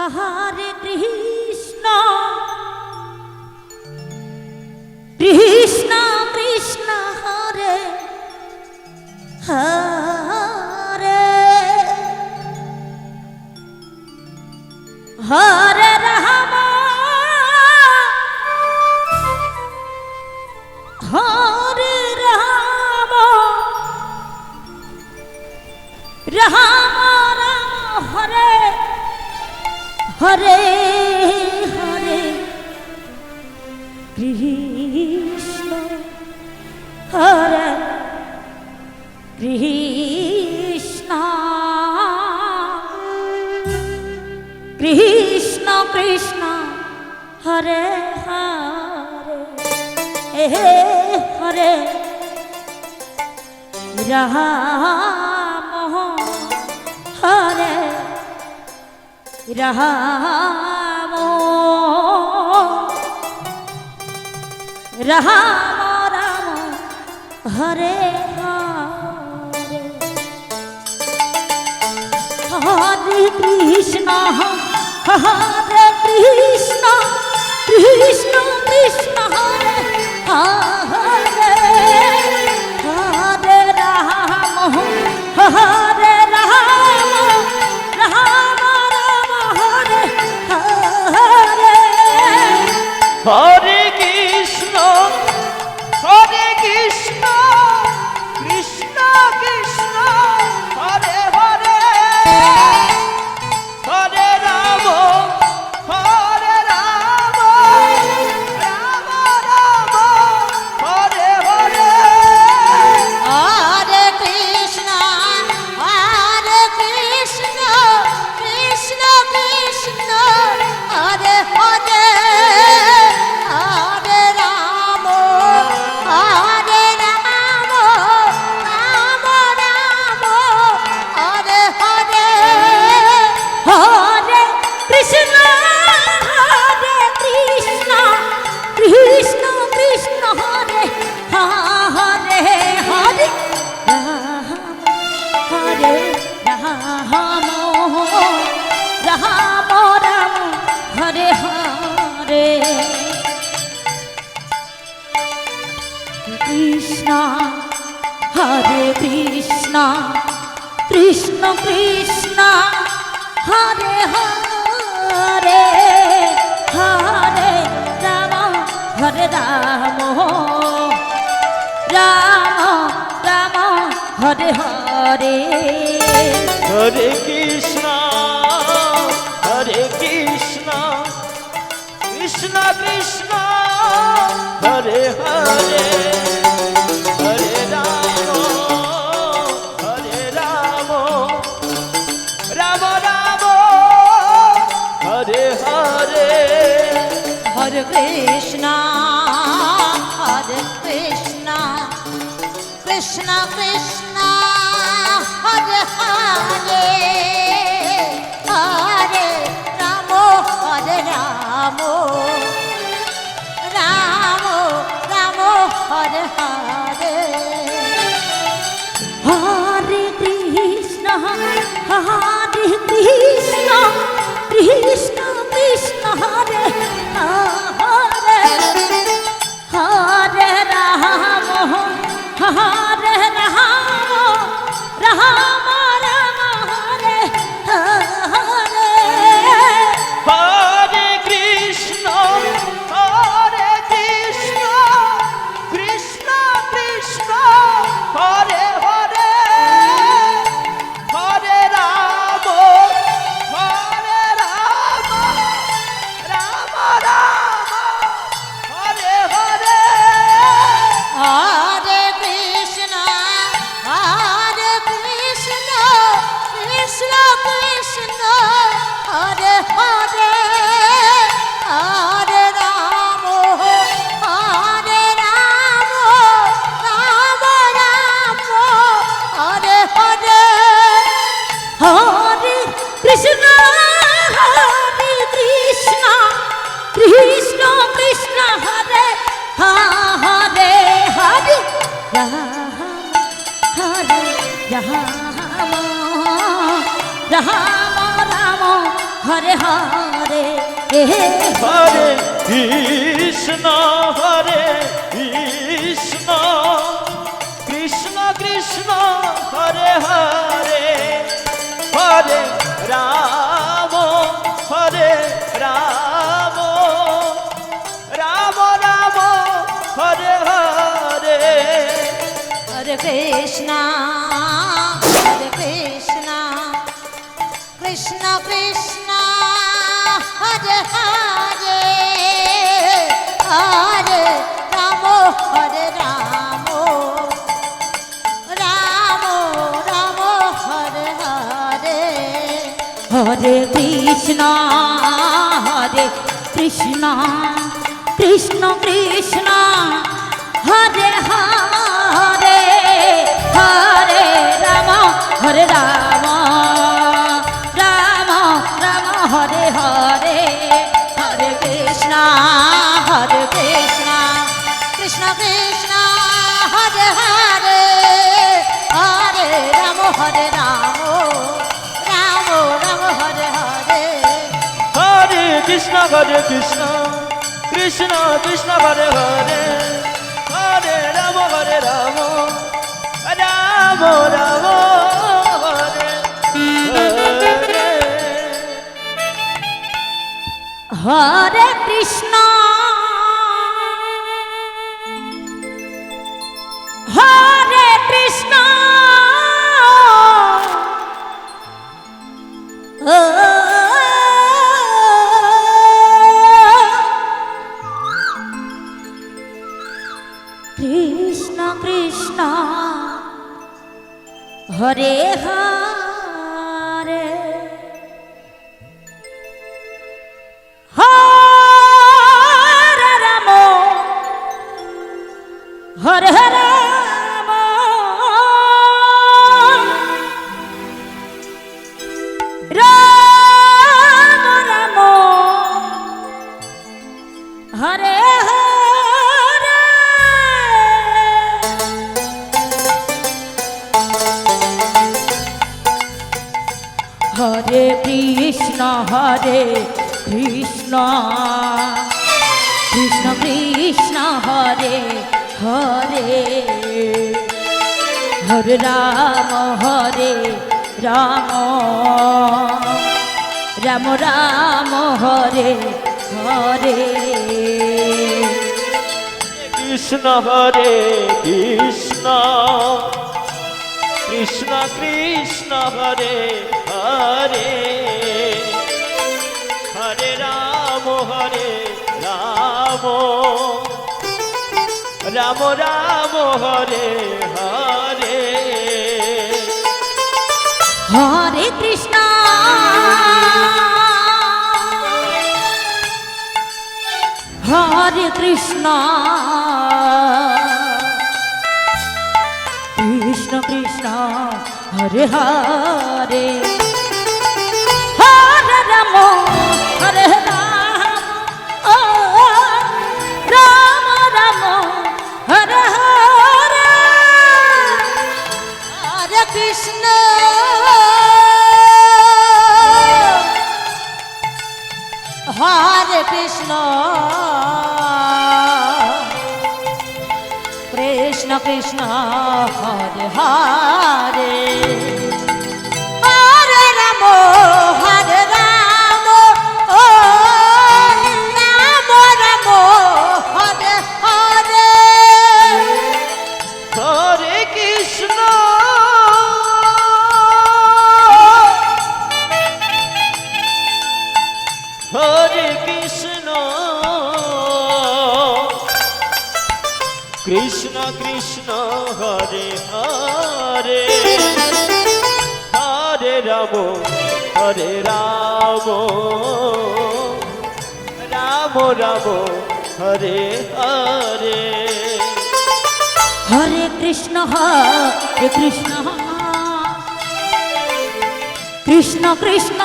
হরে কৃষ্ণ কৃষ্ণ কৃষ্ণ হরে হরে হরে রাম হরে রাম রাম রাম হরে হরে হরে কৃষ্ণ হরে কৃষ্ণ কৃষ্ণ কৃষ্ণ হরে হরে হরে রাম হরে রাম রাম রাম হরে হরে হরে কৃষ্ণ হরে কৃষ্ণ কৃষ্ণ কৃষ্ণ হরে হরে হরে রাম হরে রাম রাম রাম হরে হরে হরে কৃষ্ণ কৃষ্ণ কৃষ্ণ হরে হরে হরে রাম রাম রাম হরে হরে হরে কৃষ্ণ কৃষ্ণ কৃষ্ণ হরে হরে হরে রাম রাম রাম হরে হরে হরে কৃষ্ণ কৃষ্ণ কৃষ্ণ হরে হরে হরে রাম হরে রাম রাম রাম হরে হরে কৃষ্ণ হরে কৃষ্ণ কৃষ্ণ কৃষ্ণ হরে হরে হরে রাম হরে রাম রাম রাম হরে হরে হরে কৃষ্ণ কৃষ্ণ কৃষ্ণ হরে হরে হরে রাম রাম রাম হরে হরে হরে কৃষ্ণ কৃষ্ণ কৃষ্ণ হরে হরে হরে রাম রাম রাম হরে হরে হরে কৃষ্ণ কৃষ্ণ কৃষ্ণ হরে হরে হরে রাম হরে রাম রাম রাম হরে হরে হরে কৃষ্ণ কৃষ্ণ কৃষ্ণ হরে হরে হরে রাম রাম রাম হরে হরে হরে কৃষ্ণ কৃষ্ণ কৃষ্ণ হরে হরে হরে রাম রাম রাম হরে হরে হরে কৃষ্ণ কৃষ্ণ কৃষ্ণ হরে হরে হরে রাম হরে রাম রাম রাম হরে হরে হরে কৃষ্ণ কৃষ্ণ কৃষ্ণ হরে হরে হরে রাম রাম রাম রাম হরে হরে হরে কৃষ্ণ কৃষ্ণ কৃষ্ণ হরে হরে হরে রাম রাম রাম হরে হরে হরে কৃষ্ণ কৃষ্ণ কৃষ্ণ হরে হরে হরে রাম রাম রাম হরে হরে হরে কৃষ্ণ কৃষ্ণ কৃষ্ণ হরে হরে হরে রাম রাম রাম হরে হরে হরে কৃষ্ণ কৃষ্ণ কৃষ্ণ হরে হরে হরে রাম রাম রাম হরে হরে হরে কৃষ্ণ হরে কৃষ্ণ কৃষ্ণ কৃষ্ণ হরে হরে হরে রাম হরে রাম রাম রাম হরে হরে হরে কৃষ্ণ কৃষ্ণ কৃষ্ণ হরে হরে হরে রাম রাম রাম হরে হরে কৃষ্ণ কৃষ্ণ কৃষ্ণ হরে হরে হরে রাম রাম রাম হরে হরে হরে কৃষ্ণ হরে কৃষ্ণ কৃষ্ণ কৃষ্ণ হরে হরে হরে রাম হরে রাম ও রাম রাম হরে হরে হরে কৃষ্ণ হরে কৃষ্ণ কৃষ্ণ কৃষ্ণ হরে হরে হরে রাম ও রাম রাম হরে হরে হরে কৃষ্ণ হরে কৃষ্ণ কৃষ্ণ কৃষ্ণ হরে হরে হরে রাম রাম রাম হরে হরে হরে কৃষ্ণ কৃষ্ণ কৃষ্ণ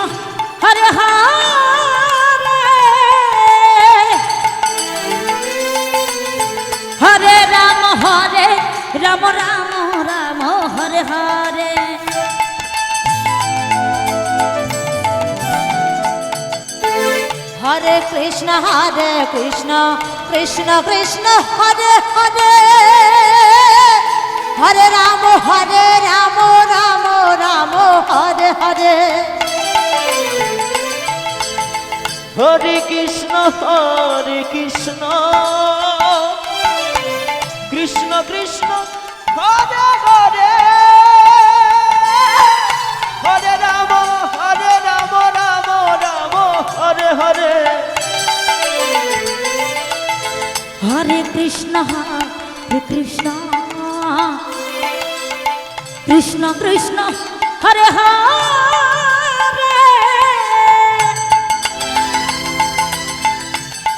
হরে হরে হরে রাম রাম রাম হরে হরে হরে কৃষ্ণ কৃষ্ণ কৃষ্ণ হরে হরে হরে রাম রাম রাম হরে হরে হরে কৃষ্ণ কৃষ্ণ কৃষ্ণ হরে হরে হরে রাম রাম রাম হরে হরে হরে কৃষ্ণ কৃষ্ণ কৃষ্ণ কৃষ্ণ হরে হরে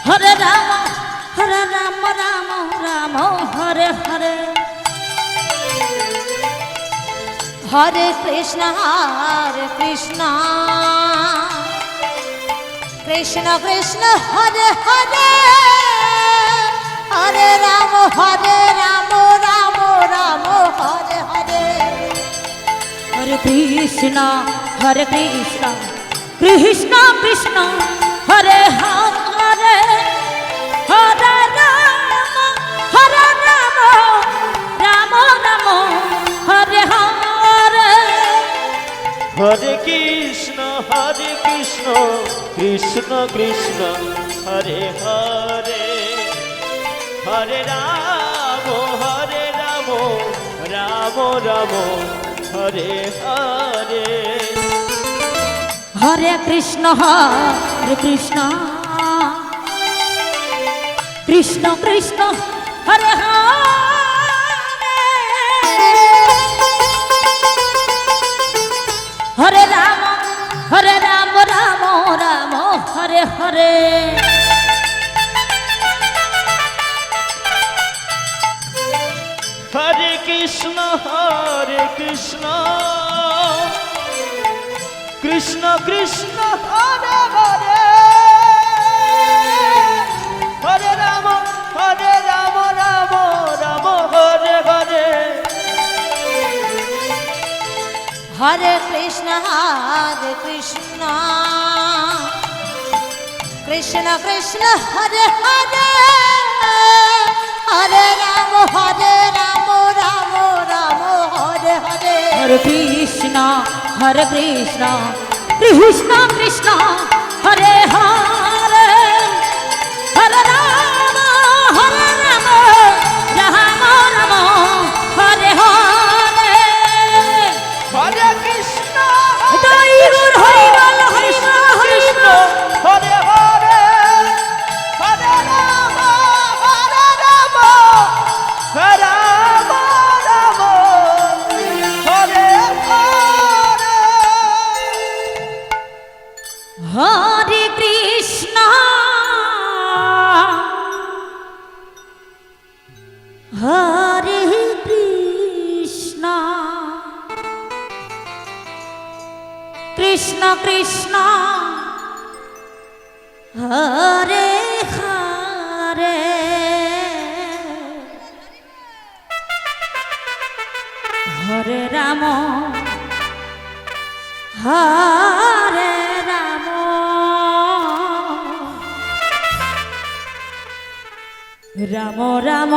হরে রাম রাম রাম হরে হরে হরে কৃষ্ণ কৃষ্ণ কৃষ্ণ হরে হরে হরে রাম রাম রাম হরে হরে হরে কৃষ্ণ কৃষ্ণ কৃষ্ণ হরে হরে হরে রাম রাম রাম হরে হরে হরে কৃষ্ণ কৃষ্ণ কৃষ্ণ হরে হরে হরে রাম রাম রাম হরে হরে হরে কৃষ্ণ কৃষ্ণ কৃষ্ণ হরে হরে রাম রাম রাম হরে হরে হরে কৃষ্ণ কৃষ্ণ কৃষ্ণ হরে হরে হরে রাম রাম রাম হরে হরে হরে কৃষ্ণ কৃষ্ণ কৃষ্ণ হরে হরে হরে রাম রাম রাম হরে হরে হরে কৃষ্ণ কৃষ্ণ কৃষ্ণ হরে হরে হরে রাম রাম রাম হরে হরে হরে কৃষ্ণ জয় গুরু হরি বল হরি কৃষ্ণ হরে হরে হরে রাম রাম হরে হরে হরে কৃষ্ণ হরে কৃষ্ণ কৃষ্ণ কৃষ্ণ হরে হরে হরে রাম হরে রাম রাম রাম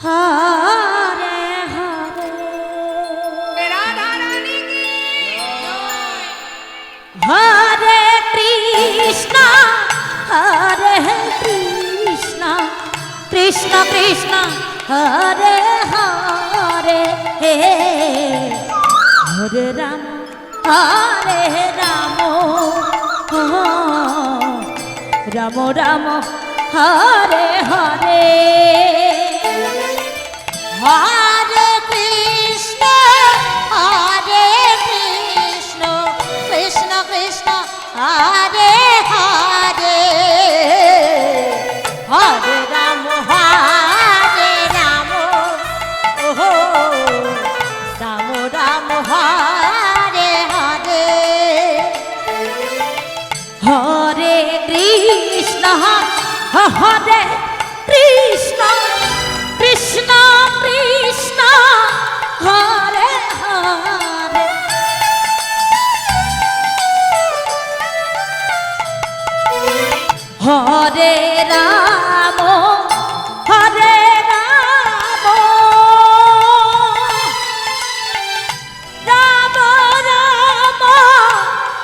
হরে হরে হরে কৃষ্ণ কৃষ্ণ কৃষ্ণ হরে হরে হরে রাম রাম রাম হরে হরে হরে কৃষ্ণ কৃষ্ণ কৃষ্ণ হরে হরে হরে রাম ওহো রাম রাম হরে হরে হরে কৃষ্ণ হরে কৃষ্ণ কৃষ্ণ কৃষ্ণ হরে হরে হরে রাম হরে রাম রাম রাম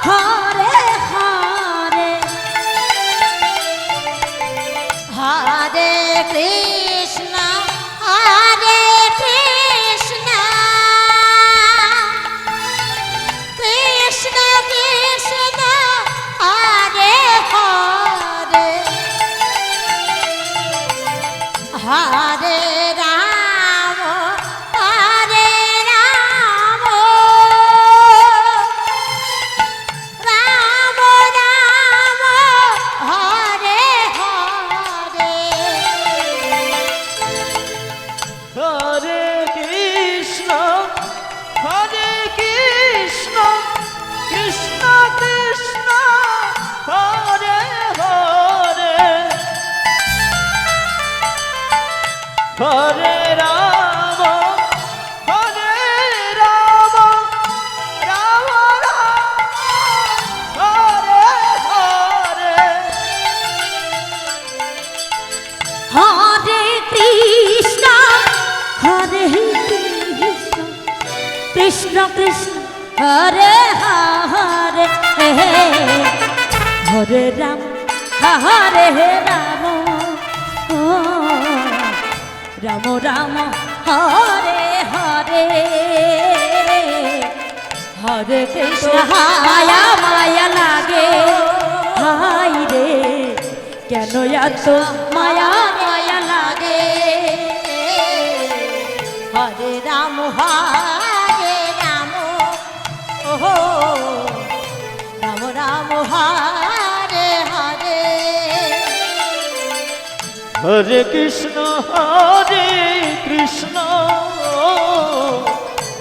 হরে হরে হরে কৃষ্ণ হরে কৃষ্ণ কৃষ্ণ কৃষ্ণ হরে হরে হরে রাম হরে রাম রাম রাম হরে হরে হরে কৃষ্ণ কৃষ্ণ কৃষ্ণ হরে হরে হরে রাম রাম রাম হরে হরে হরে কৃষ্ণ হরে কৃষ্ণ কৃষ্ণ কৃষ্ণ হরে হরে হরে রাম হরে রাম রাম রাম হরে হরে হরে কৃষ্ণ মায়া মায়া লাগে হাই রে কেন এত মায়া মায়া লাগে হরে রাম ওহো রাম রাম হরে হরে হরে কৃষ্ণ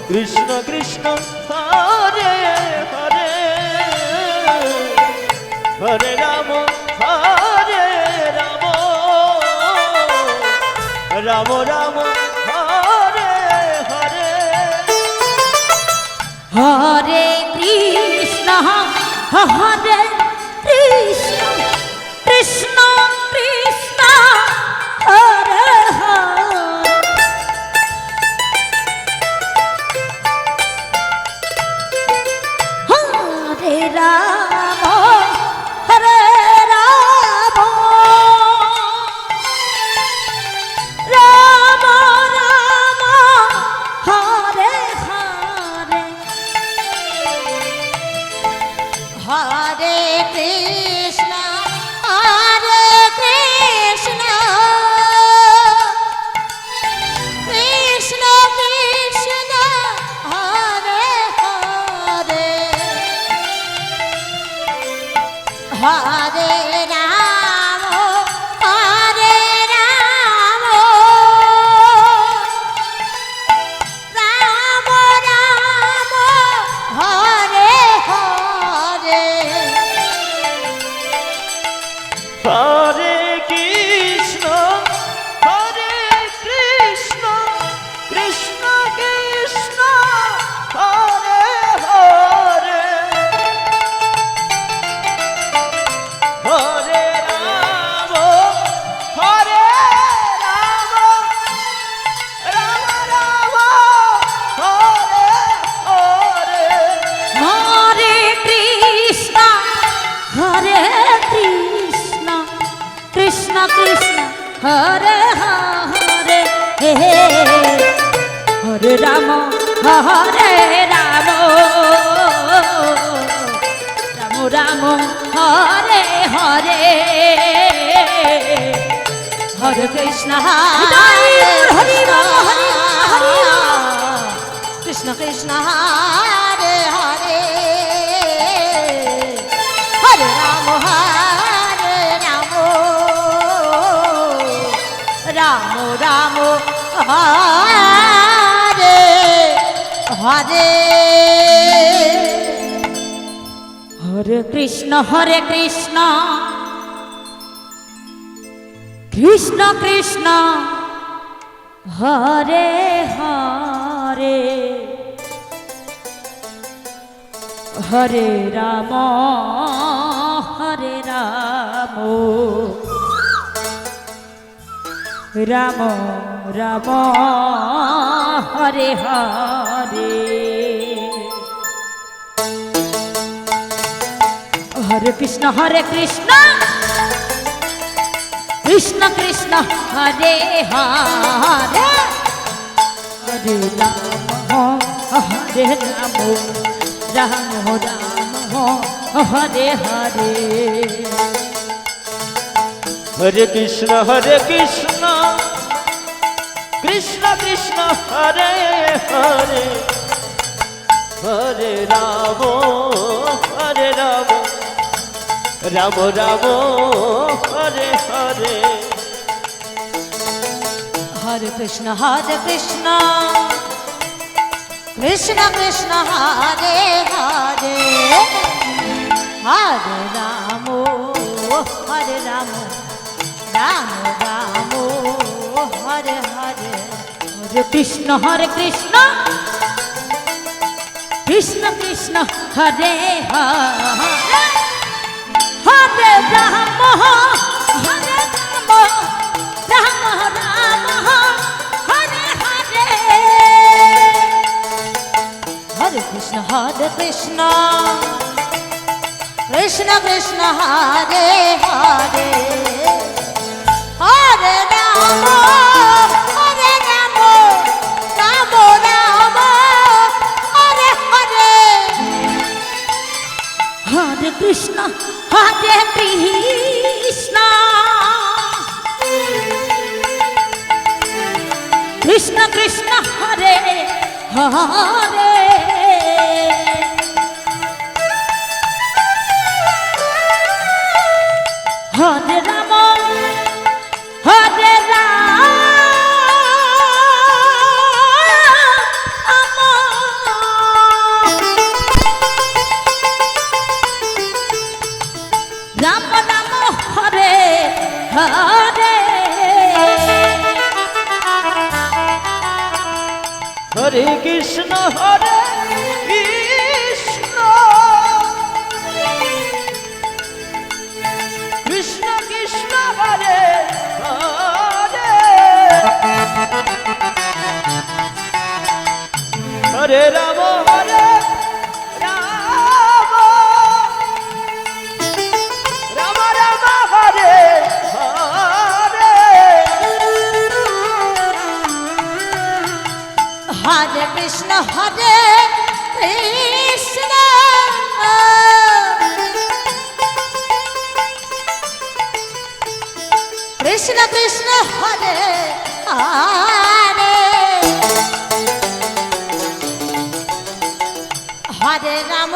কৃষ্ণ কৃষ্ণ হরে হরে হরে রাম রাম রাম হরে হরে হরে কৃষ্ণ হরে কৃষ্ণ কৃষ্ণ কৃষ্ণ হরে হরে হরে রাম হরে রাম রাম রাম হরে হরে হরে কৃষ্ণ কৃষ্ণ কৃষ্ণ হরে হরে হরে রাম হরে রাম রাম রাম হরে হরে হরে কৃষ্ণ কৃষ্ণ কৃষ্ণ হরে হরে হরে রাম রাম রাম হরে হরে হরে কৃষ্ণ হরে কৃষ্ণ কৃষ্ণ কৃষ্ণ হরে হরে হরে রাম হরে রাম রাম রাম হরে হরে হরে কৃষ্ণ হরে রাম কৃষ্ণ কৃষ্ণ হরে হরে হরে রাম রাম রাম হরে হরে হরে কৃষ্ণ কৃষ্ণ কৃষ্ণ হরে হরে হরে রাম রাম রাম হরে হরে হরে কৃষ্ণ কৃষ্ণ কৃষ্ণ হরে হরে হরে রাম রাম রাম হরে হরে হরে কৃষ্ণ কৃষ্ণ কৃষ্ণ হরে হরে হরে রাম রাম রাম হরে হরে হরে কৃষ্ণ কৃষ্ণ কৃষ্ণ হরে হরে হরে রাম রাম রাম হরে হরে হরে কৃষ্ণ কৃষ্ণ কৃষ্ণ হরে হরে হরে রাম রাম হরে হরে হরে কৃষ্ণ কৃষ্ণ কৃষ্ণ হরে হরে হরে রাম রাম রাম হরে হরে হরে কৃষ্ণ কৃষ্ণ কৃষ্ণ হরে হরে হরে রাম রাম রাম হরে হরে হরে কৃষ্ণ কৃষ্ণ কৃষ্ণ হরে হরে হরে রাম রাম রাম হরে হরে হরে কৃষ্ণ কৃষ্ণ কৃষ্ণ হরে হরে হরে রাম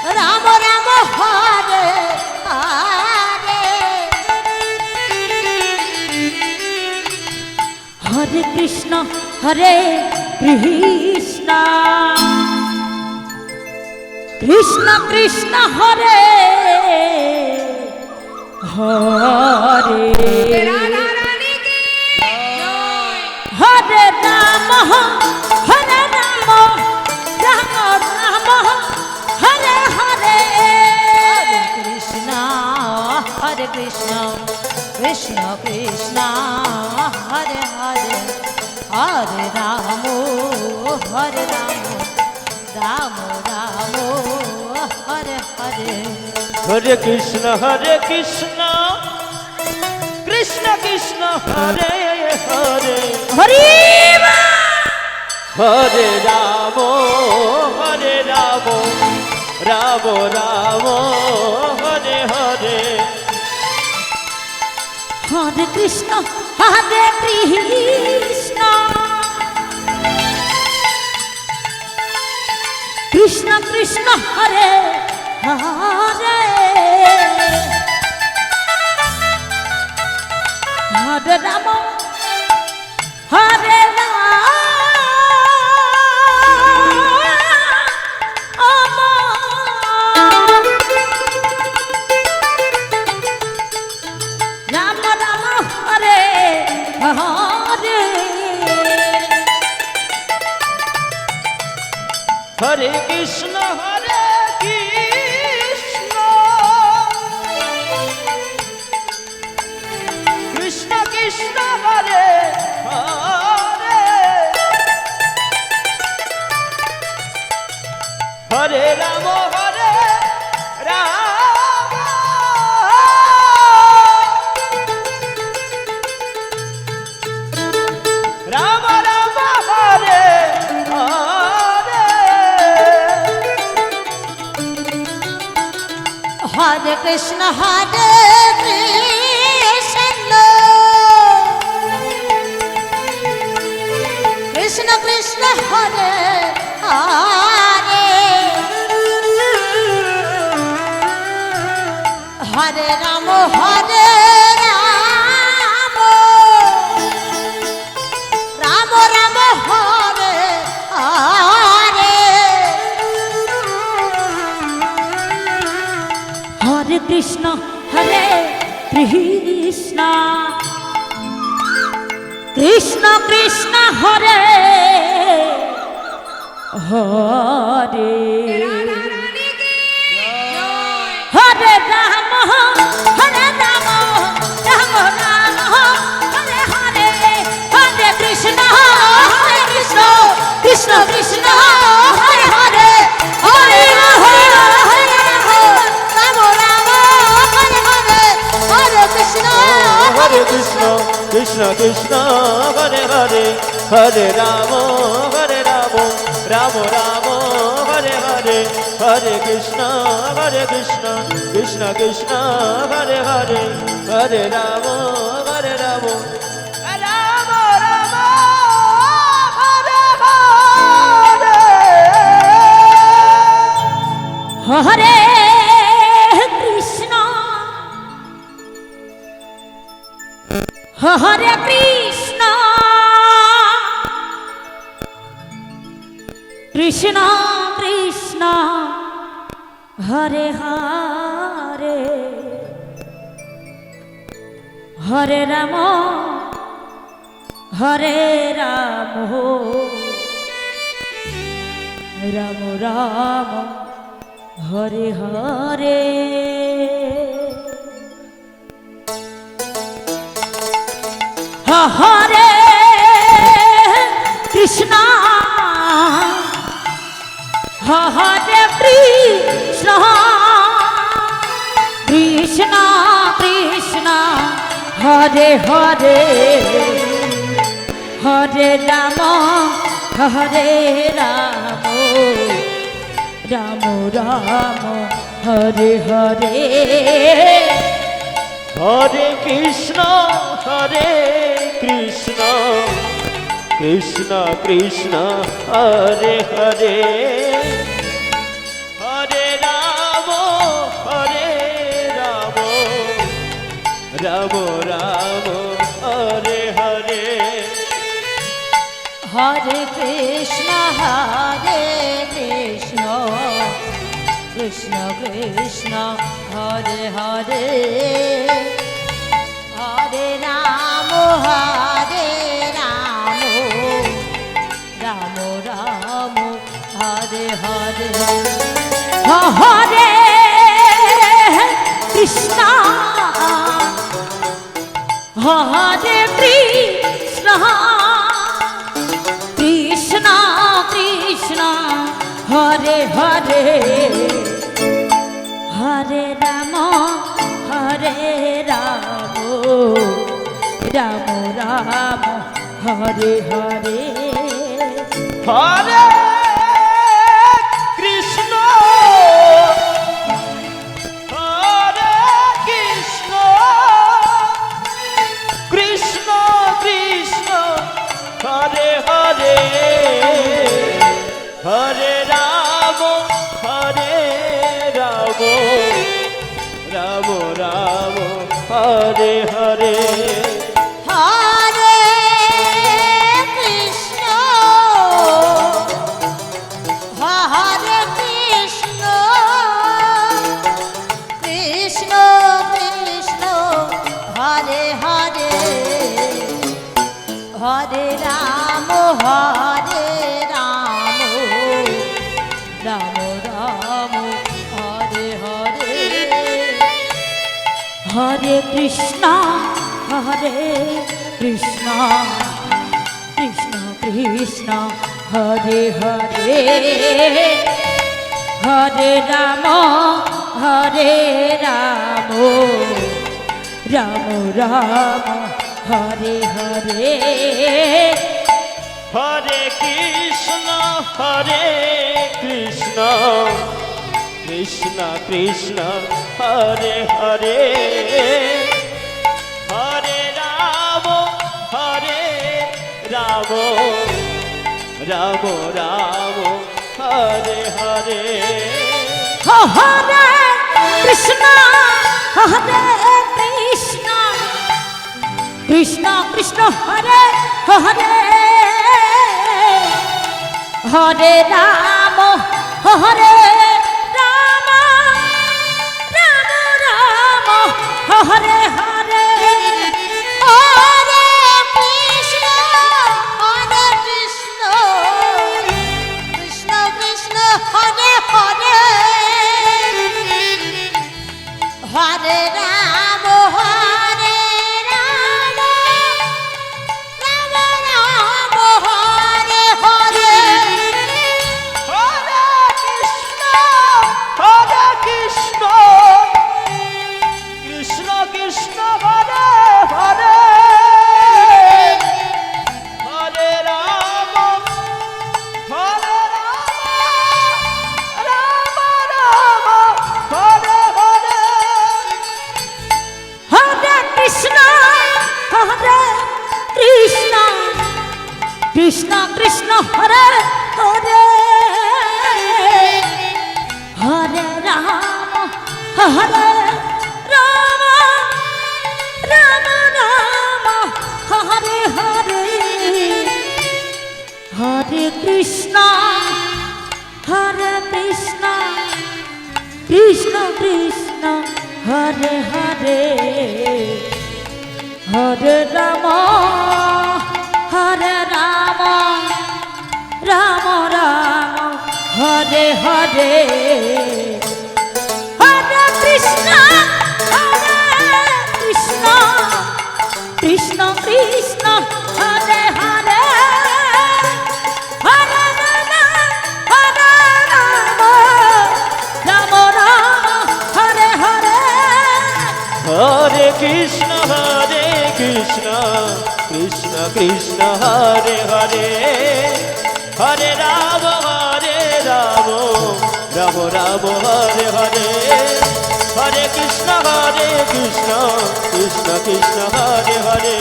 রাম রাম হরে হরে হরে কৃষ্ণ কৃষ্ণ কৃষ্ণ হরে হরে হরে রাম রাম হরে হরে কৃষ্ণ কৃষ্ণ কৃষ্ণ হরে হরে হরে রাম রাম হরে হরে হরে কৃষ্ণ কৃষ্ণ কৃষ্ণ হরে হরে হরি হরে রাম রাম রাম হরে হরে হরে কৃষ্ণ কৃষ্ণ কৃষ্ণ হরে হরে হরে রাম রাম রাম হরে হরে হরে কৃষ্ণ কৃষ্ণ হরে রাম রাম রাম হরে হরে হরে কৃষ্ণ হরে কৃষ্ণ কৃষ্ণ কৃষ্ণ হরে হরে হরে রাম হরে রাম রাম রাম হরে হরে হরে কৃষ্ণ হরে কৃষ্ণ কৃষ্ণ কৃষ্ণ হরে হরে হরে রাম হরে রাম রাম রাম হরে হরে হরে কৃষ্ণ কৃষ্ণ কৃষ্ণ হরে হরে হরে রাম হরে রাম রাম রাম হরে হরে হরে কৃষ্ণ হরে কৃষ্ণ কৃষ্ণ কৃষ্ণ হরে হরে হরে রাম রাম রাম হরে হরে হরে কৃষ্ণ কৃষ্ণ কৃষ্ণ হরে হরে হরে রাম রাম রাম হরে হরে হরে কৃষ্ণ হরে কৃষ্ণ কৃষ্ণ কৃষ্ণ হরে হরে হরে রাম রাম রাম হরে হরে হরে কৃষ্ণ হরে কৃষ্ণ কৃষ্ণ কৃষ্ণ হরে হরে হরে রাম রাম রাম হরে হরে হরে কৃষ্ণ কৃষ্ণ কৃষ্ণ হরে হরে হরে রাম রাম রাম হরে হরে হরে কৃষ্ণ কৃষ্ণ কৃষ্ণ হরে হরে হরে রাম রাম রাম হরে হরে হরে কৃষ্ণ হরে কৃষ্ণ কৃষ্ণ কৃষ্ণ হরে হরে হরে রাম রাম রাম হরে হরে হরে কৃষ্ণ কৃষ্ণ কৃষ্ণ হরে হরে হরে রাম রাম রাম হরে হরে হরে কৃষ্ণ হরে কৃষ্ণ কৃষ্ণ কৃষ্ণ হরে হরে হরে রাম রাম রাম হরে হরে হরে কৃষ্ণ কৃষ্ণ কৃষ্ণ হরে হরে হরে রাম রাম রাম হরে হরে হরে কৃষ্ণ কৃষ্ণ কৃষ্ণ হরে হরে হরে রাম রাম রাম হরে হরে হরে কৃষ্ণ কৃষ্ণ কৃষ্ণ হরে হরে হরে রাম হরে রাম রাম হরে হরে হরে কৃষ্ণ কৃষ্ণ কৃষ্ণ হরে হরে হরে রাম হরে রাম রাম রাম হরে হরে হরে কৃষ্ণ কৃষ্ণ কৃষ্ণ হরে হরে হরে রাম রাম রাম হরে হরে হরে কৃষ্ণ কৃষ্ণ কৃষ্ণ হরে হরে হরে রাম রাম রাম হরে হরে হরে কৃষ্ণ কৃষ্ণ কৃষ্ণ হরে হরে হরে রাম রাম রাম হরে হরে হরে কৃষ্ণ কৃষ্ণ কৃষ্ণ হরে হরে হরে রাম রাম হরে হরে হরে কৃষ্ণ কৃষ্ণ কৃষ্ণ হরে হরে হরে রাম রাম রাম হরে হরে হরে কৃষ্ণ কৃষ্ণ কৃষ্ণ হরে হরে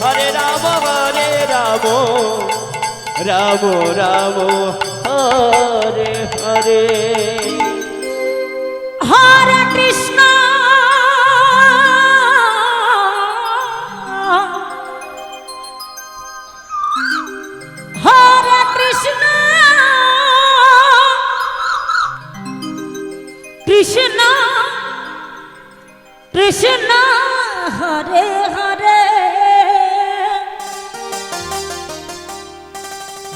হরে রাম রাম রাম হরে হরে হরে কৃষ্ণ হরে কৃষ্ণ কৃষ্ণ কৃষ্ণ হরে হরে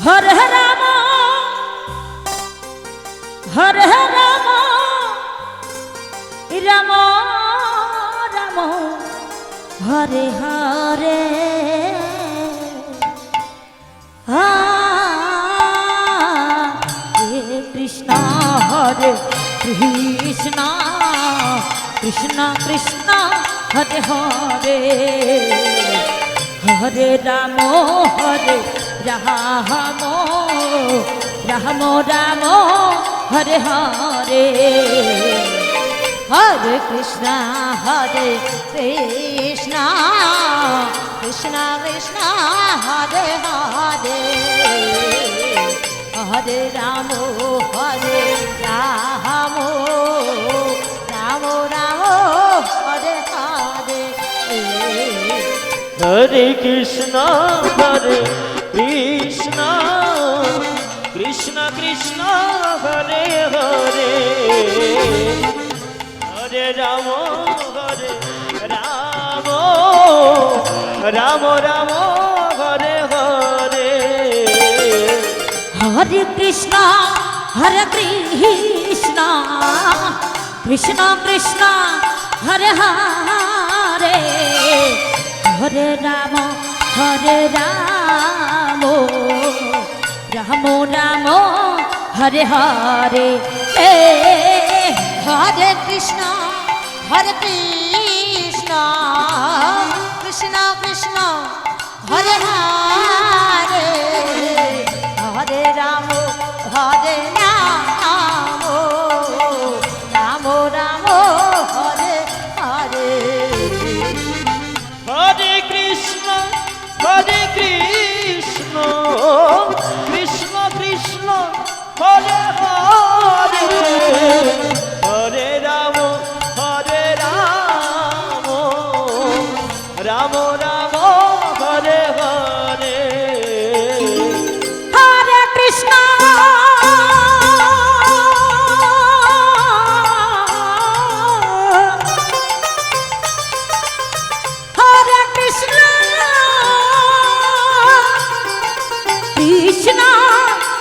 হরে রাম হরে রাম রাম রাম হরে হরে হরে কৃষ্ণ কৃষ্ণ কৃষ্ণ কৃষ্ণ হরে হরে হরে রাম রাম রাম রাম হরে হরে হরে কৃষ্ণ কৃষ্ণ কৃষ্ণ কৃষ্ণ হরে হরে হরে রাম রাম রাম হরে হরে হরে কৃষ্ণ কৃষ্ণ কৃষ্ণ কৃষ্ণ হরে হরে হরে রাম রাম রাম হরে হরে হরে কৃষ্ণ কৃষ্ণ কৃষ্ণ কৃষ্ণ হরে হরে হরে রাম রাম রাম হরে হরে এ হরে কৃষ্ণ হরে কৃষ্ণ কৃষ্ণ কৃষ্ণ হরে হরে হরে রাম হরে রাম রাম রাম হরে হরে হরে কৃষ্ণ কৃষ্ণ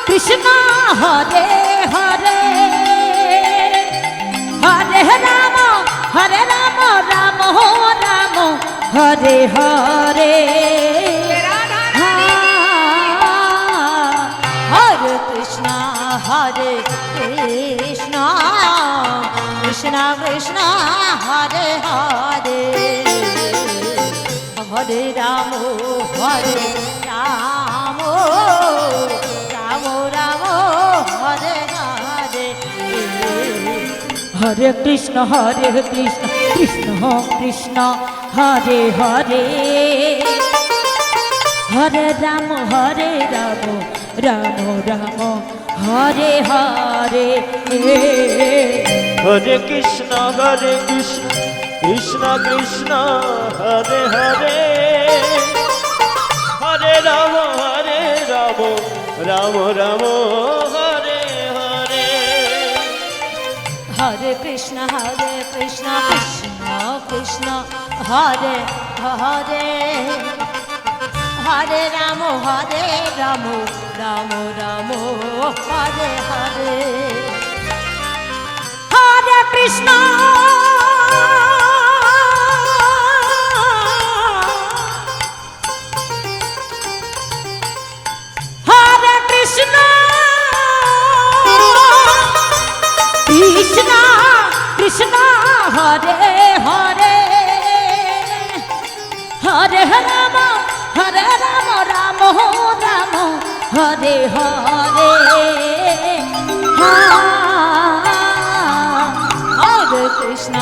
কৃষ্ণ হরে হরে হরে রাম রাম রাম হরে হরে হরে কৃষ্ণ হরে কৃষ্ণ কৃষ্ণ কৃষ্ণ হরে হরে হরে রাম রাম রাম হরে হরে হরে কৃষ্ণ কৃষ্ণ কৃষ্ণ হরে হরে হরে রাম রাম রাম হরে হরে হরে কৃষ্ণ কৃষ্ণ কৃষ্ণ হরে হরে হরে রাম রাম রাম হরে হরে হরে কৃষ্ণ কৃষ্ণ কৃষ্ণ হরে হরে হরে রাম রাম রাম হরে হরে হরে কৃষ্ণ কৃষ্ণ কৃষ্ণ হরে হরে হরে রাম রাম রাম হরে হরে হরে কৃষ্ণ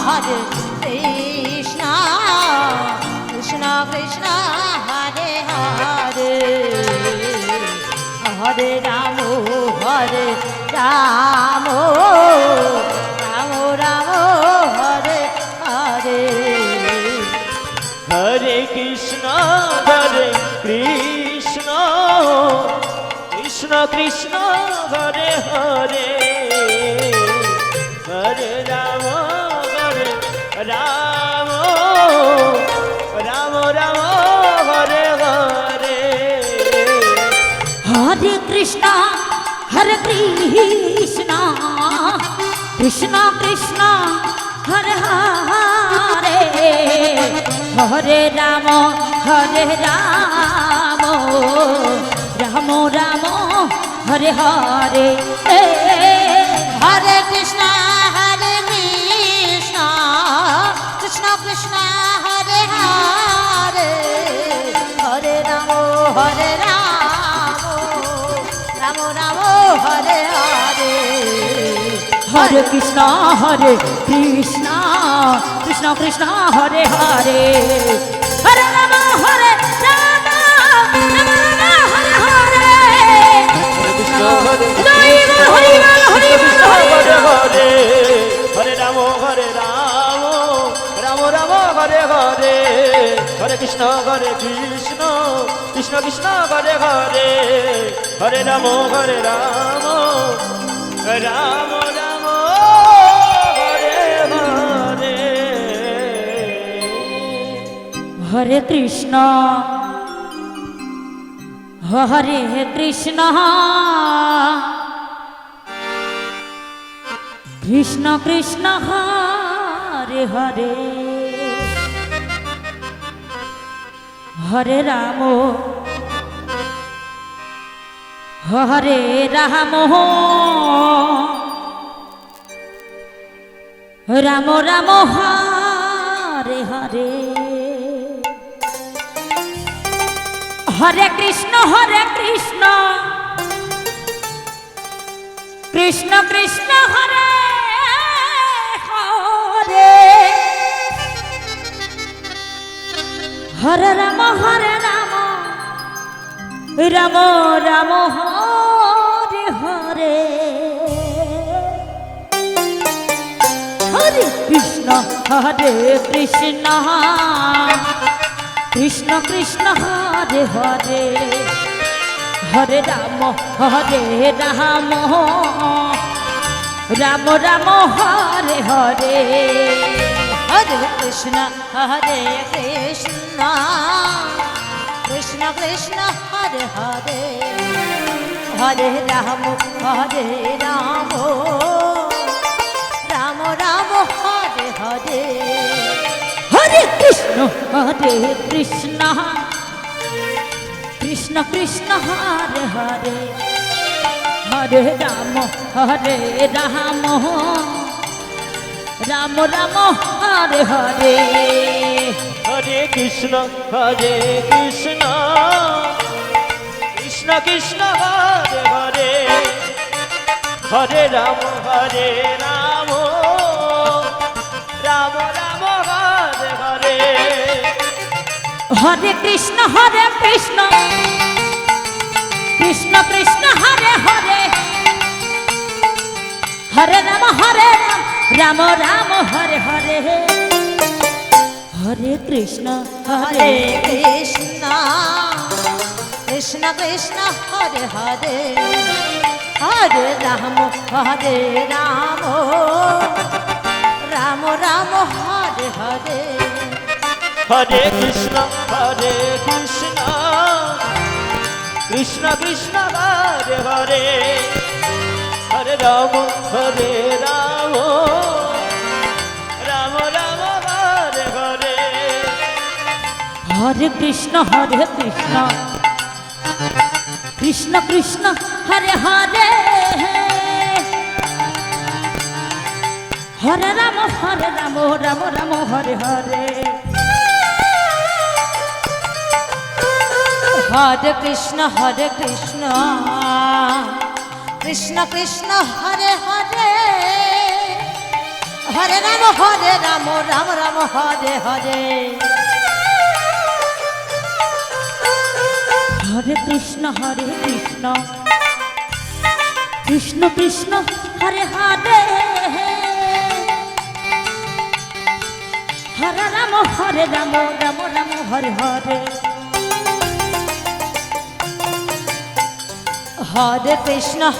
হরে কৃষ্ণ কৃষ্ণ কৃষ্ণ হরে হরে হরে রাম রাম রাম হরে হরে হরে কৃষ্ণ কৃষ্ণ কৃষ্ণ কৃষ্ণ হরে হরে হরে রাম রাম রাম হরে হরে হরে কৃষ্ণ কৃষ্ণ কৃষ্ণ হরে হরে হরে রাম রাম রাম হরে হরে হরে কৃষ্ণ কৃষ্ণ কৃষ্ণ হরে হরে হরে রাম রাম রাম হরে হরে হরে কৃষ্ণ কৃষ্ণ কৃষ্ণ কৃষ্ণ হরে হরে হরে রাম রাম রাম হরে হরে হরে কৃষ্ণ কৃষ্ণ কৃষ্ণ হরে হরে হরে রাম রাম রাম হরে হরে কৃষ্ণ হরে হরি বল হরি বল হরে হরে হরে রাম রাম হরে হরে হরে কৃষ্ণ কৃষ্ণ কৃষ্ণ হরে হরে হরে রাম রাম রাম হরে হরে হরে কৃষ্ণ কৃষ্ণ কৃষ্ণ কৃষ্ণ হরে হরে হরে রাম রাম রাম হরে হরে হরে কৃষ্ণ কৃষ্ণ কৃষ্ণ হরে হরে হরে রাম রাম রাম হরে হরে হরে কৃষ্ণ কৃষ্ণ কৃষ্ণ হরে হরে হরে রাম রাম রাম হরে হরে হরে কৃষ্ণ কৃষ্ণ কৃষ্ণ হরে হরে হরে রাম রাম রাম হরে হরে হরে কৃষ্ণ কৃষ্ণ কৃষ্ণ হরে হরে হরে রাম রাম রাম হরে হরে হরে কৃষ্ণ কৃষ্ণ কৃষ্ণ হরে হরে হরে রাম রাম রাম হরে হরে হরে কৃষ্ণ কৃষ্ণ কৃষ্ণ হরে হরে হরে রাম রাম রাম হরে হরে হরে কৃষ্ণ হরে কৃষ্ণ কৃষ্ণ কৃষ্ণ হরে হরে হরে রাম রাম রাম হরে হরে হরে কৃষ্ণ কৃষ্ণ কৃষ্ণ হরে হরে হরে রাম রাম রাম হরে হরে হরে কৃষ্ণ কৃষ্ণ কৃষ্ণ হরে হরে হরে রাম রাম রাম হরে হরে হরে কৃষ্ণ কৃষ্ণ কৃষ্ণ হরে হরে হরে রাম রাম রাম হরে হরে হরে কৃষ্ণ কৃষ্ণ কৃষ্ণ হরে হরে হরে রাম রাম রাম হরে হরে হরে কৃষ্ণ কৃষ্ণ কৃষ্ণ হরে হরে হরে রাম রাম রাম হরে হরে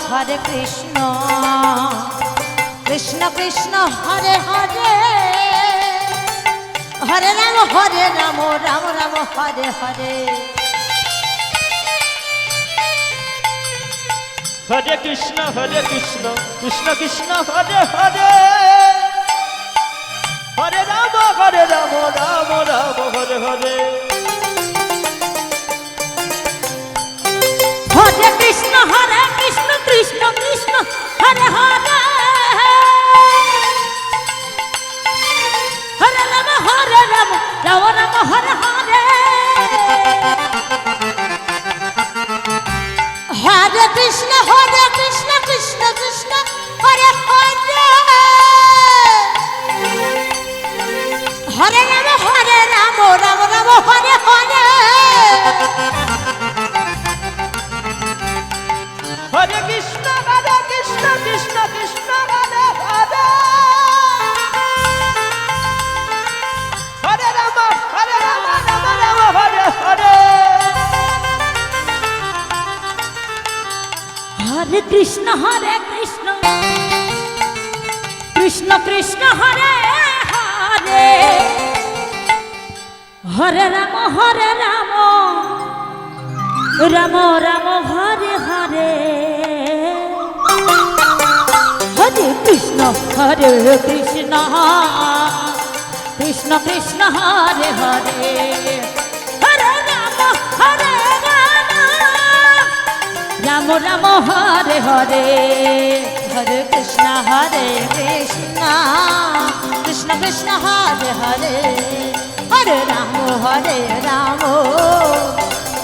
হরে কৃষ্ণ কৃষ্ণ কৃষ্ণ হরে হরে হরে রাম রাম রাম হরে হরে হরে কৃষ্ণ কৃষ্ণ কৃষ্ণ হরে হরে হরে রাম রাম রাম হরে হরে হরে কৃষ্ণ কৃষ্ণ কৃষ্ণ হরে হরে হরে রাম রাম রাম হরে হরে হরে কৃষ্ণ কৃষ্ণ কৃষ্ণ হরে হরে হরে রাম রাম রাম হরে হরে হরে কৃষ্ণ কৃষ্ণ কৃষ্ণ হরে হরে হরে রাম রাম রাম হরে হরে হরে কৃষ্ণ কৃষ্ণ কৃষ্ণ হরে হরে হরে রাম রাম রাম হরে হরে হরে কৃষ্ণ হরে কৃষ্ণ কৃষ্ণ কৃষ্ণ হরে হরে হরে রাম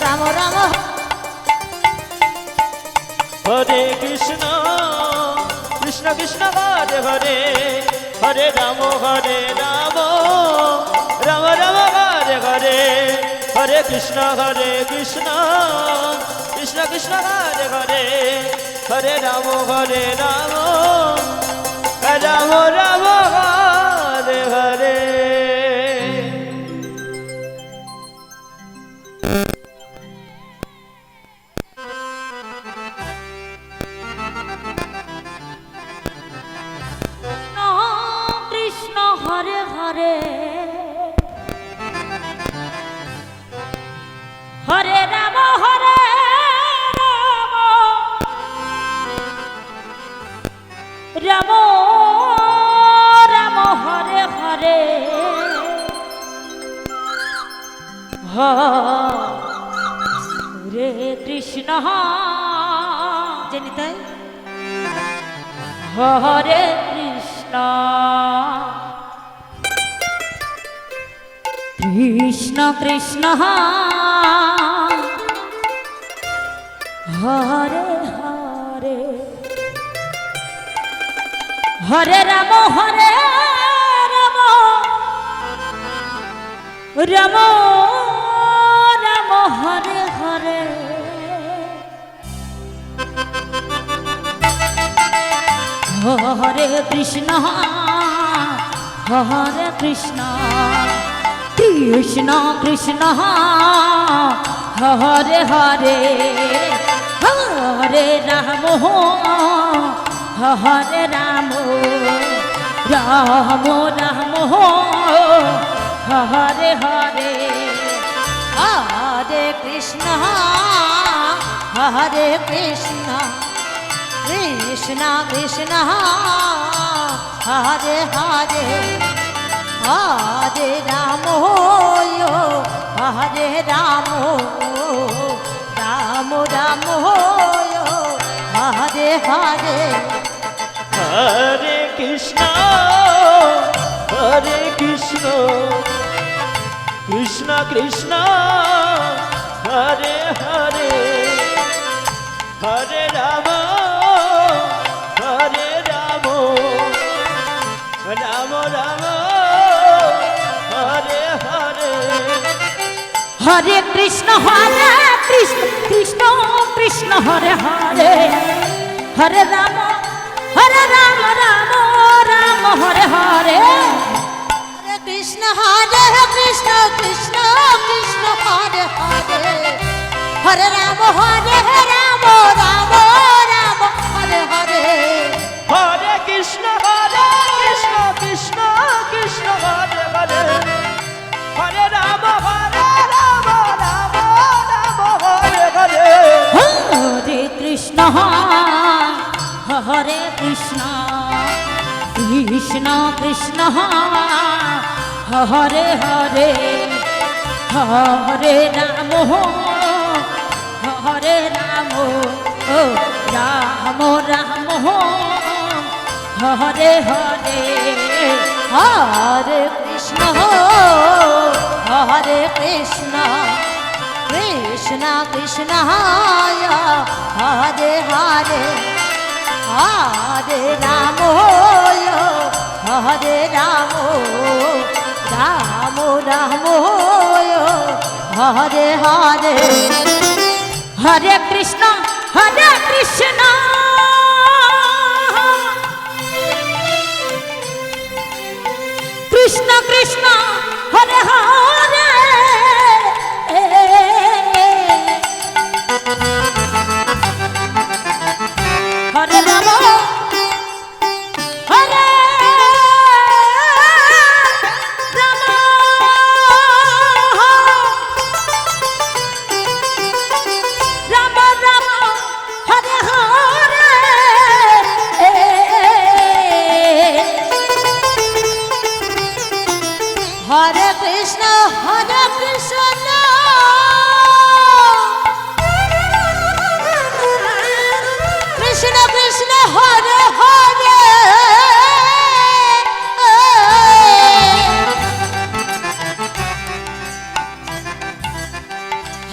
রাম রাম হরে কৃষ্ণ কৃষ্ণ কৃষ্ণ হরে হরে হরে রাম রাম রাম হরে হরে হরে কৃষ্ণ কৃষ্ণ কৃষ্ণ কৃষ্ণ হরে হরে হরে রাম রাম রাম হরে হরে কৃষ্ণ হরে হরে হরে রাম রাম রাম হরে হরে হরে কৃষ্ণ জেনিতাই হরে কৃষ্ণ কৃষ্ণ কৃষ্ণ হরে হরে হরে রাম রাম রাম রাম হরে হরে হরে কৃষ্ণ হরে কৃষ্ণ কৃষ্ণ কৃষ্ণ হরে হরে হরে রাম হরে রাম রাম রাম হরে হরে হরে কৃষ্ণ হরে কৃষ্ণ কৃষ্ণ কৃষ্ণ হরে হরে হরে রাম হরে রাম রাম রাম হরে হরে হরে কৃষ্ণ কৃষ্ণ কৃষ্ণ হরে হরে হরে রাম রাম রাম হরে হরে হরে কৃষ্ণ কৃষ্ণ কৃষ্ণ হরে হরে হরে রাম রাম রাম হরে হরে হরে কৃষ্ণ কৃষ্ণ কৃষ্ণ হরে হরে হরে রাম রাম রাম হরে হরে হরে কৃষ্ণ কৃষ্ণ কৃষ্ণ হরে হরে হরে রাম রাম হরে হরে হরে কৃষ্ণ হরে কৃষ্ণ কৃষ্ণ কৃষ্ণ হরে হরে হরে রাম রাম রাম হরে হরে হরে কৃষ্ণ কৃষ্ণ কৃষ্ণ হরে হরে হরে রাম রাম রাম হরে হরে হরে কৃষ্ণ কৃষ্ণ কৃষ্ণ হরে হরে হরে রাম হরে রাম রাম রাম হরে হরে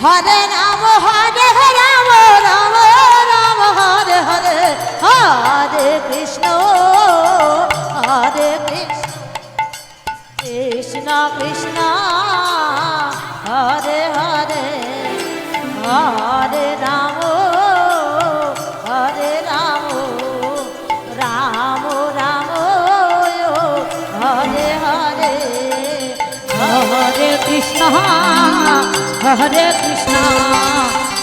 হরে রাম রাম রাম হরে হরে হরে কৃষ্ণ কৃষ্ণ কৃষ্ণ হরে হরে হরে রাম রাম রাম হরে হরে হরে কৃষ্ণ হরে কৃষ্ণ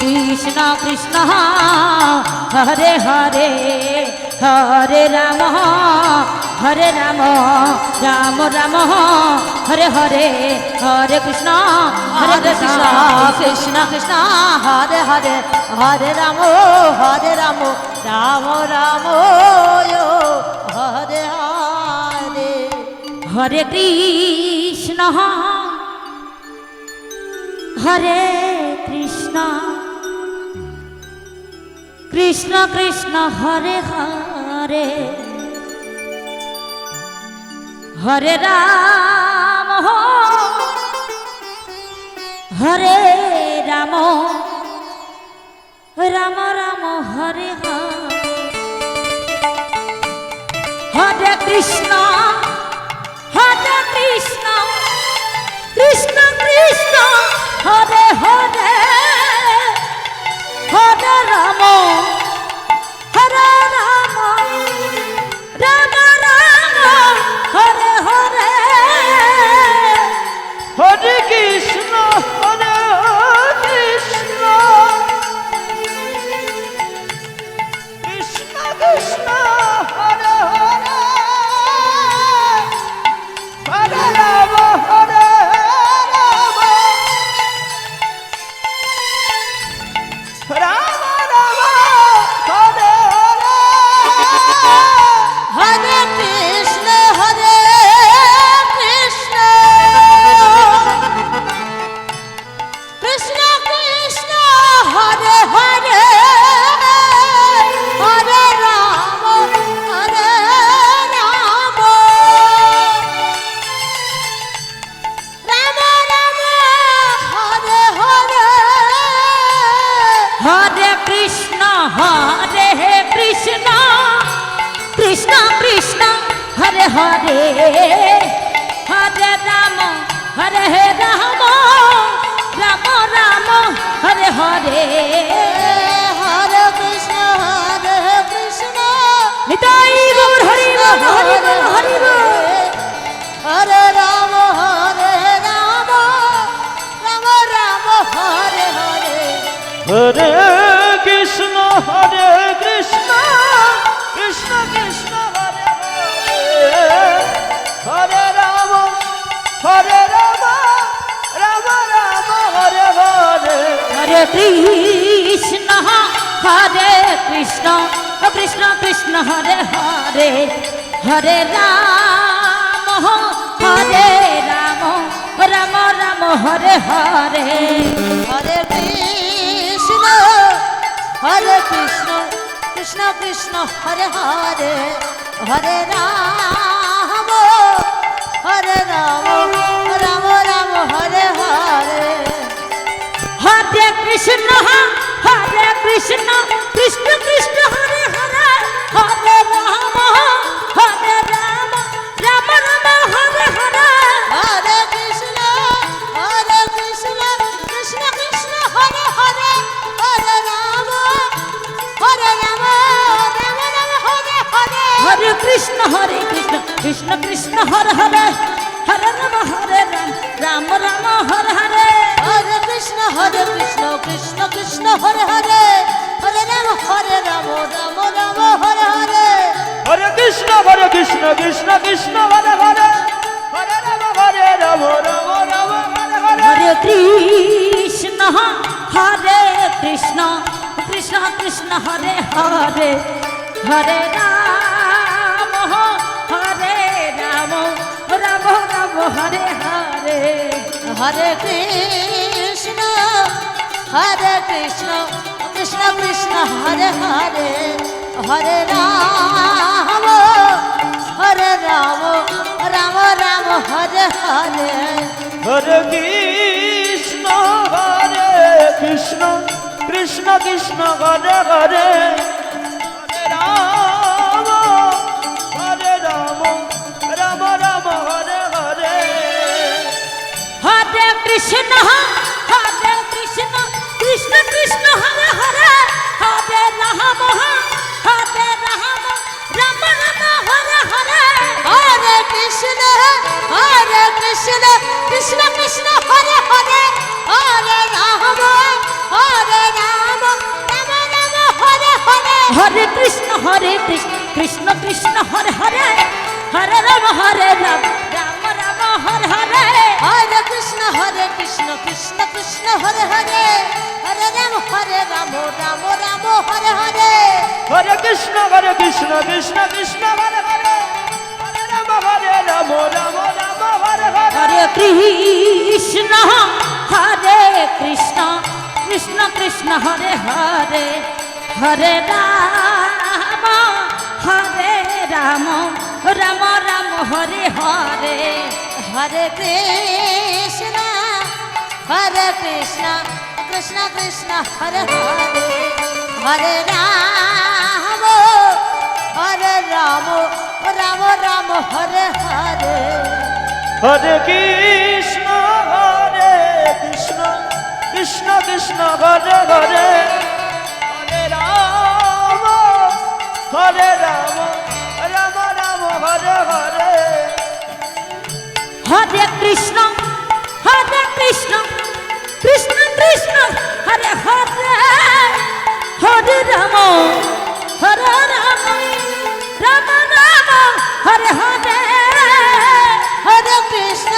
কৃষ্ণ কৃষ্ণ হরে হরে হরে রাম রাম রাম হরে হরে হরে কৃষ্ণ হরে কৃষ্ণ কৃষ্ণ কৃষ্ণ হরে হরে হরে রাম রাম রাম হরে হরে হরে কৃষ্ণ হরে কৃষ্ণ কৃষ্ণ কৃষ্ণ হরে হরে হরে রাম হরে রাম রাম রাম হরে হরে কৃষ্ণ কৃষ্ণ কৃষ্ণ হরে হরে হরে রাম রাম রাম হরে হরে হরে কৃষ্ণ হরে কৃষ্ণ কৃষ্ণ কৃষ্ণ হরে হরে হরে রাম হরে রাম রাম রাম হরে হরে হরে কৃষ্ণ কৃষ্ণ কৃষ্ণ হরে হরে হরে রাম রাম রাম হরে হরে হরে কৃষ্ণ কৃষ্ণ কৃষ্ণ হরে হরে হরে রাম রাম রাম হরে হরে হরে কৃষ্ণ নিতাই গৌর হরি বল হরি বল হরি বল হরে রাম রাম রাম হরে হরে হরে কৃষ্ণ হরে কৃষ্ণ কৃষ্ণ কৃষ্ণ হরে হরে হরে রাম রাম রাম হরে হরে হরে কৃষ্ণ কৃষ্ণ কৃষ্ণ হরে হরে হরে রাম রাম রাম হরে হরে হরে কৃষ্ণ কৃষ্ণ কৃষ্ণ হরে হরে হরে রাম রাম রাম হরে হরে হরে কৃষ্ণ কৃষ্ণ কৃষ্ণ হরে হরে হরে রাম রাম রাম হরে হরে হরে কৃষ্ণ কৃষ্ণ কৃষ্ণ হরে হরে হরে রাম রাম হরে হরে হরে কৃষ্ণ কৃষ্ণ কৃষ্ণ হরে হরে হরে রাম রাম হরে হরে হরে কৃষ্ণ কৃষ্ণ কৃষ্ণ হরে হরে হরে রাম রাম রাম হরে হরে হরে কৃষ্ণ কৃষ্ণ কৃষ্ণ হরে হরে হরে রাম রাম রাম হরে হরে হরে কৃষ্ণ কৃষ্ণ কৃষ্ণ হরে হরে হরে রাম রাম রাম হরে হরে হরে কৃষ্ণ কৃষ্ণ কৃষ্ণ হরে হরে হরে রাম রাম রাম হরে হরে হরে কৃষ্ণ হরে কৃষ্ণ কৃষ্ণ কৃষ্ণ হরে হরে হরে রাম রাম রাম হরে হরে হরে কৃষ্ণ কৃষ্ণ কৃষ্ণ হরে হরে হরে রাম রাম রাম হরে হরে হরে কৃষ্ণ কৃষ্ণ কৃষ্ণ হরে হরে হরে রাম রাম রাম হরে হরে হরে কৃষ্ণ কৃষ্ণ কৃষ্ণ হরে হরে হরে রাম রাম রাম হরে হরে হরে কৃষ্ণ কৃষ্ণ কৃষ্ণ হরে হরে হরে রাম রাম রাম হরে হরে হরে কৃষ্ণ কৃষ্ণ কৃষ্ণ হরে হরে হরে রাম রাম রাম হরে হরে হরে কৃষ্ণ কৃষ্ণ কৃষ্ণ হরে হরে হরে রাম রাম রাম হরে হরে হরে কৃষ্ণ কৃষ্ণ কৃষ্ণ হরে হরে হরে রাম রাম রাম হরে হরে হরে কৃষ্ণ কৃষ্ণ কৃষ্ণ হরে হরে হরে রাম রাম রাম হরে হরে হরে কৃষ্ণ কৃষ্ণ কৃষ্ণ হরে হরে হরে রাম রাম রাম হরে হরে হরে কৃষ্ণ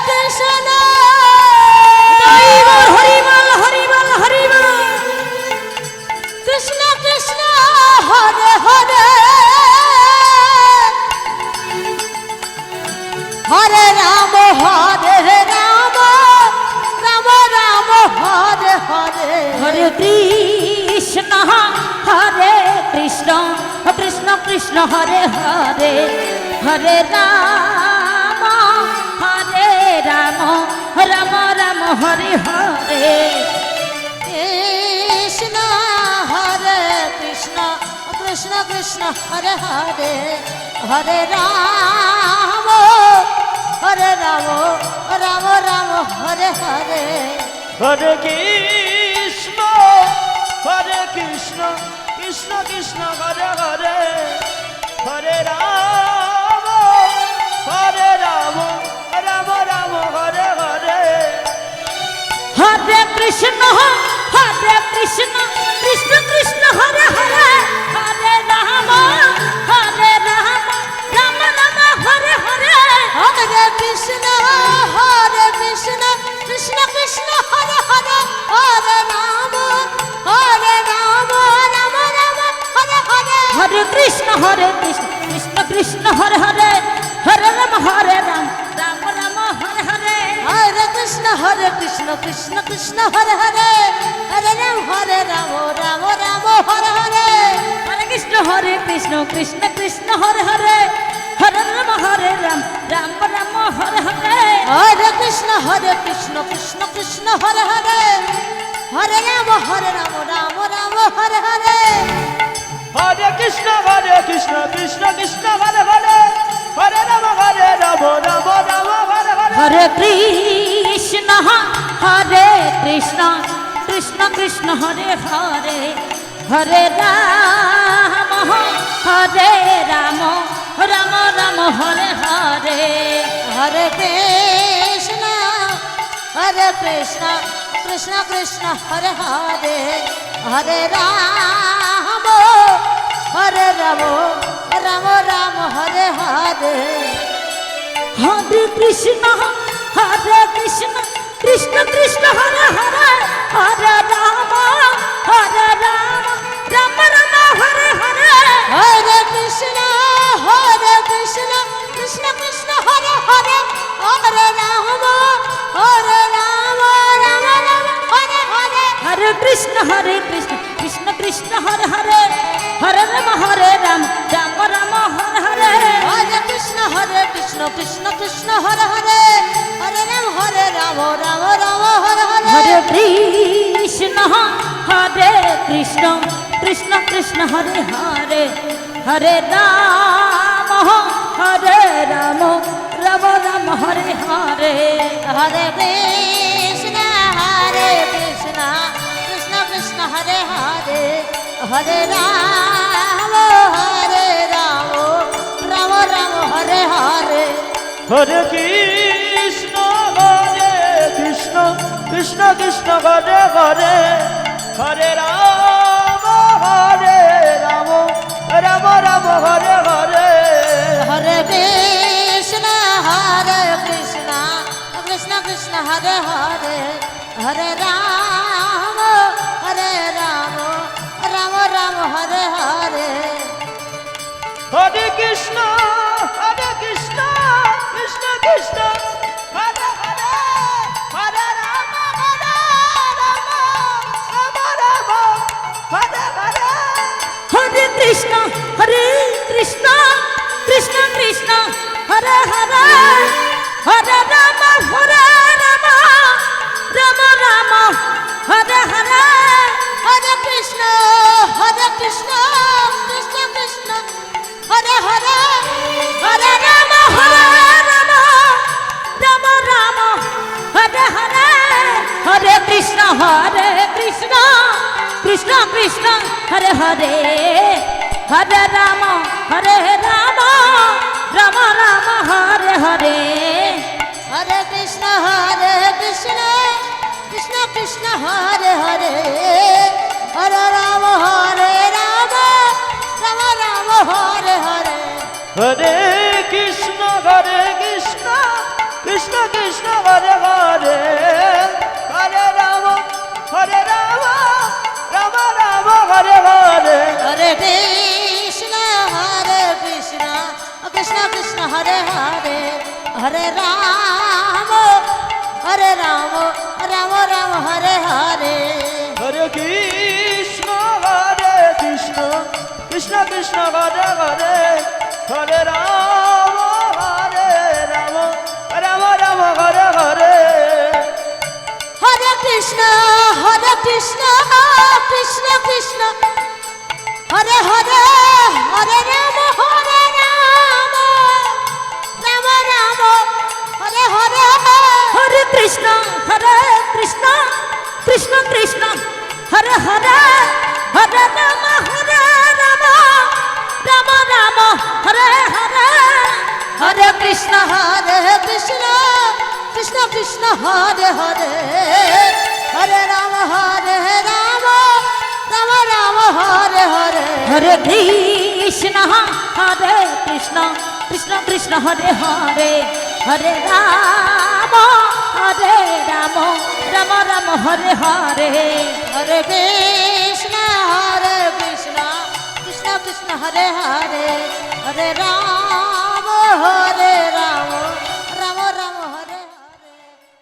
কৃষ্ণ হরিবল হরিবল হরিবল কৃষ্ণ কৃষ্ণ হরে হরে হরে রাম রাম রাম হরে হরে হরে কৃষ্ণ কৃষ্ণ কৃষ্ণ কৃষ্ণ হরে হরে হরে রাম রাম রাম হরে হরে কৃষ্ণ কৃষ্ণ কৃষ্ণ কৃষ্ণ হরে হরে হরে রাম রাম রাম হরে হরে হরে কৃষ্ণ কৃষ্ণ কৃষ্ণ হরে হরে হরে রাম রাম রাম হরে হরে হরে কৃষ্ণ কৃষ্ণ কৃষ্ণ হরে হরে হরে রাম রাম রাম হরে হরে হরে কৃষ্ণ কৃষ্ণ কৃষ্ণ হরে হরে হরে রাম রাম রাম হরে হরে হরে কৃষ্ণ কৃষ্ণ কৃষ্ণ হরে হরে হরে রাম রাম রাম হরে হরে হরে কৃষ্ণ কৃষ্ণ কৃষ্ণ হরে হরে হরে রাম রাম রাম হরে হরে হরে কৃষ্ণ কৃষ্ণ কৃষ্ণ হরে হরে হরে রাম রাম রাম হরে হরে হরে কৃষ্ণ কৃষ্ণ কৃষ্ণ হরে হরে হরে রাম রাম রাম হরে হরে হরে কৃষ্ণ কৃষ্ণ কৃষ্ণ হরে হরে হরে রাম রাম হরে হরে হরে কৃষ্ণ কৃষ্ণ কৃষ্ণ হরে হরে হরে রাম রাম রাম হরে হরে হরে কৃষ্ণ কৃষ্ণ কৃষ্ণ হরে হরে হরে রাম রাম রাম হরে হরে হরে কৃষ্ণ কৃষ্ণ কৃষ্ণ হরে হরে হরে রাম রাম রাম হরে হরে হরে কৃষ্ণ কৃষ্ণ কৃষ্ণ হরে হরে হরে রাম রাম রাম হরে হরে হরে কৃষ্ণ কৃষ্ণ কৃষ্ণ হরে হরে হরে রাম রাম রাম হরে হরে হরে কৃষ্ণ হরে কৃষ্ণ কৃষ্ণ কৃষ্ণ হরে হরে হরে রাম রাম রাম হরে হরে হরে কৃষ্ণ হরে কৃষ্ণ কৃষ্ণ কৃষ্ণ হরে হরে হরে রাম হরে রাম রাম রাম হরে হরে হরে কৃষ্ণ কৃষ্ণ কৃষ্ণ হরে হরে হরে রাম রাম রাম হরে হরে হরে কৃষ্ণ কৃষ্ণ কৃষ্ণ হরে হরে হরে রাম রাম রাম হরে হরে হরে কৃষ্ণ কৃষ্ণ কৃষ্ণ হরে হরে হরে রাম রাম রাম হরে হরে হরে কৃষ্ণ কৃষ্ণ কৃষ্ণ হরে হরে হরে রাম রাম হরে হরে হরে কৃষ্ণ কৃষ্ণ কৃষ্ণ হরে হরে হরে রাম রাম রাম হরে হরে হরে কৃষ্ণ কৃষ্ণ কৃষ্ণ হরে হরে হরে রাম রাম রাম হরে হরে হরে কৃষ্ণ কৃষ্ণ কৃষ্ণ হরে হরে হরে রাম রাম রাম হরে হরে হরে কৃষ্ণ কৃষ্ণ কৃষ্ণ হরে হরে হরে রাম রাম রাম হরে হরে হরে কৃষ্ণ কৃষ্ণ কৃষ্ণ হরে হরে হরে রাম রাম রাম হরে হরে হরে কৃষ্ণ কৃষ্ণ কৃষ্ণ হরে হরে হরে রাম রাম রাম হরে হরে হরে কৃষ্ণ কৃষ্ণ কৃষ্ণ হরে হরে হরে রাম রাম রাম হরে হরে হরে কৃষ্ণ কৃষ্ণ কৃষ্ণ হরে হরে হরে রাম রাম রাম হরে হরে হরে কৃষ্ণ কৃষ্ণ কৃষ্ণ হরে হরে হরে রাম রাম রাম হরে হরে হরে কৃষ্ণ কৃষ্ণ কৃষ্ণ হরে হরে হরে রাম রাম রাম হরে হরে হরে কৃষ্ণ কৃষ্ণ কৃষ্ণ হরে হরে হরে রাম রাম রাম হরে হরে হরে কৃষ্ণ কৃষ্ণ কৃষ্ণ হরে হরে হরে রাম